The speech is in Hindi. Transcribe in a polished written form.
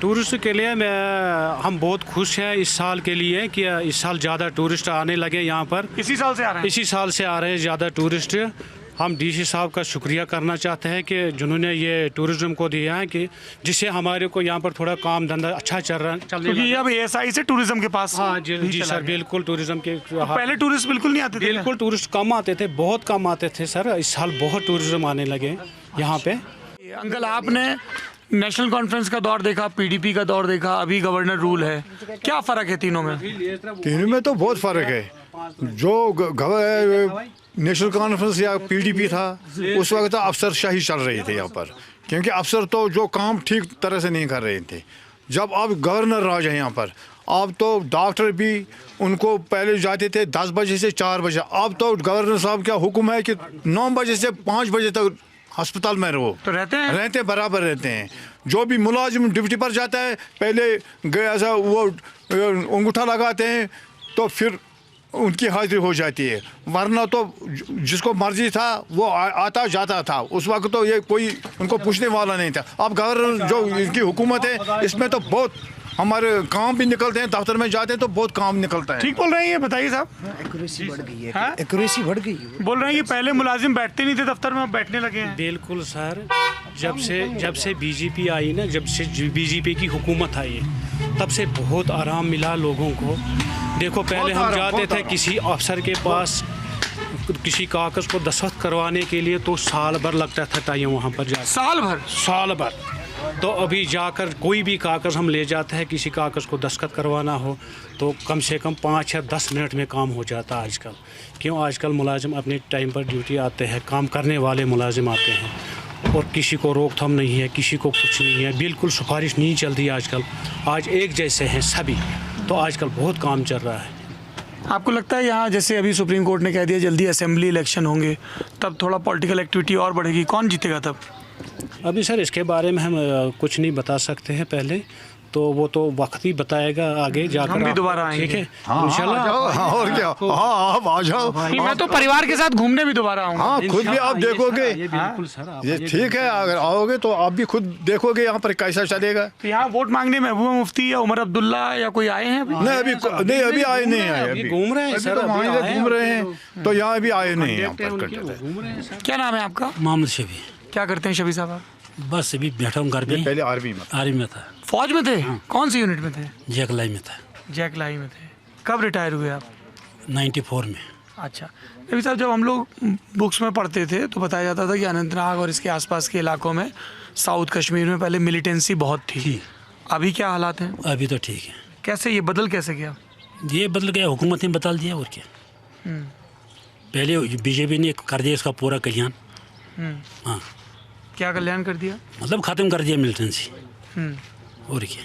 टूरिस्ट के लिए हम बहुत खुश हैं इस साल के लिए कि इस साल ज़्यादा टूरिस्ट आने लगे यहाँ पर। इसी साल से आ रहे हैं? इसी साल से आ रहे हैं ज़्यादा टूरिस्ट। हम डीसी साहब का शुक्रिया करना चाहते हैं कि जिन्होंने ये टूरिज़्म को दिया है कि जिससे हमारे को यहाँ पर थोड़ा काम धंधा अच्छा चलने क्योंकि ये अब एएसआई से टूरिज्म के पास हाँ जी ही जी चला सर, गया। बिल्कुल टूरिज़्म के पहले टूरिस्ट बिल्कुल नहीं आते थे? बिल्कुल टूरिस्ट कम आते थे, बहुत कम आते थे सर। इस साल बहुत टूरिज़्म आने लगे यहाँ पे। अंकल, आपने नेशनल कॉन्फ्रेंस का दौर देखा, पीडीपी का दौर देखा, अभी गवर्नर रूल है, क्या फ़र्क है तीनों में? तीनों में तो बहुत फ़र्क है। जो नेशनल कॉन्फ्रेंस या पीडीपी था उस वक्त अफसरशाही चल रही थी यहाँ पर, क्योंकि अफसर तो जो काम ठीक तरह से नहीं कर रहे थे। जब अब गवर्नर राज है यहाँ पर, अब तो डॉक्टर भी उनको पहले जाते थे 10 बजे से 4 बजे, अब तो गवर्नर साहब का हुक्म है कि 9 बजे से 5 बजे तक अस्पताल में रहो। तो रहते बराबर रहते हैं। जो भी मुलाजिम ड्यूटी पर जाता है पहले ऐसा वो अंगूठा लगाते हैं तो फिर उनकी हाजिरी हो जाती है, वरना तो जिसको मर्जी था वो आता जाता था। उस वक्त तो ये कोई उनको पूछने वाला नहीं था। अब गवर्नर जो इनकी हुकूमत है इसमें तो बहुत हमारे काम भी निकलते हैं, दफ्तर में जाते हैं तो बहुत काम निकलता है। ठीक बोल रहे हैं ये, बताइए साहब। एक्यूरेसी बढ़ गई है। हाँ? एक्यूरेसी बढ़ गई है। बोल रहे हैं कि पहले मुलाजिम बैठते नहीं थे दफ्तर में, अब बैठने लगे हैं। बिल्कुल सर, जब से बीजेपी आई ना, जब से बीजेपी की हुकूमत आई है तब से बहुत आराम मिला लोगों को। देखो पहले हम जाते थे किसी अफसर के पास किसी कागज़ को दस्तखत करवाने के लिए तो साल भर लगता था टाइम वहाँ पर जाकर। साल भर। तो अभी जाकर कोई भी कागज़ हम ले जाते हैं, किसी कागज़ को दस्तखत करवाना हो तो कम से कम 5 या 10 मिनट में काम हो जाता है आजकल। क्यों? आजकल मुलाजिम अपने टाइम पर ड्यूटी आते हैं, काम करने वाले मुलाजिम आते हैं और किसी को रोकथाम नहीं है, किसी को कुछ नहीं है, बिल्कुल सिफारिश नहीं चलती आजकल। आज एक जैसे हैं सभी, तो आजकल बहुत काम चल रहा है। आपको लगता है यहाँ जैसे अभी सुप्रीम कोर्ट ने कह दिया जल्दी असेंबली इलेक्शन होंगे, तब थोड़ा पॉलिटिकल एक्टिविटी और बढ़ेगी, कौन जीतेगा तब? अभी सर इसके बारे में हम कुछ नहीं बता सकते हैं पहले, तो वो तो वक्त ही बताएगा आगे जाकर। हम भी दोबारा आएंगे। ठीक है इंशाल्लाह। और क्या, हाँ आप आ जाओ। मैं तो परिवार के साथ घूमने भी दोबारा आऊँगा। हाँ, खुद भी आप देखोगे। ये बिल्कुल सर, ये ठीक है, अगर आओगे तो आप भी खुद देखोगे यहाँ पर कैसा चलेगा। तो यहाँ वोट मांगने महबूबा मुफ्ती या उमर अब्दुल्ला या कोई आए हैं अभी? नहीं अभी आए नहीं है। अभी घूम रहे हैं सर, घूम रहे हैं तो यहाँ अभी आए नहीं है। घूम रहे हैं सर। क्या नाम है आपका? मोहम्मद शबी। क्या करते हैं शबी साहब आप? बस अभी बैठा हूँ घर में। पहले आर्मी में था। फौज में थे? कौन सी यूनिट में थे? जैकलाई में था। जैकलाई में थे। कब रिटायर हुए आप? 94 में। अच्छा शबी साहब, जब हम लोग बुक्स में पढ़ते थे तो बताया जाता था कि अनंतनाग और इसके आसपास के इलाकों में, साउथ कश्मीर में पहले मिलिटेंसी बहुत थी। अभी क्या हालात हैं? अभी तो ठीक है। कैसे ये बदल कैसे गया? ये बदल गया, हुकूमत ने बदल दिया और क्या। पहले बीजेपी ने कर दिया इसका पूरा कल्याण। हाँ, क्या कल्याण कर दिया? मतलब ख़त्म कर दिया मिलिटेंसी और क्या।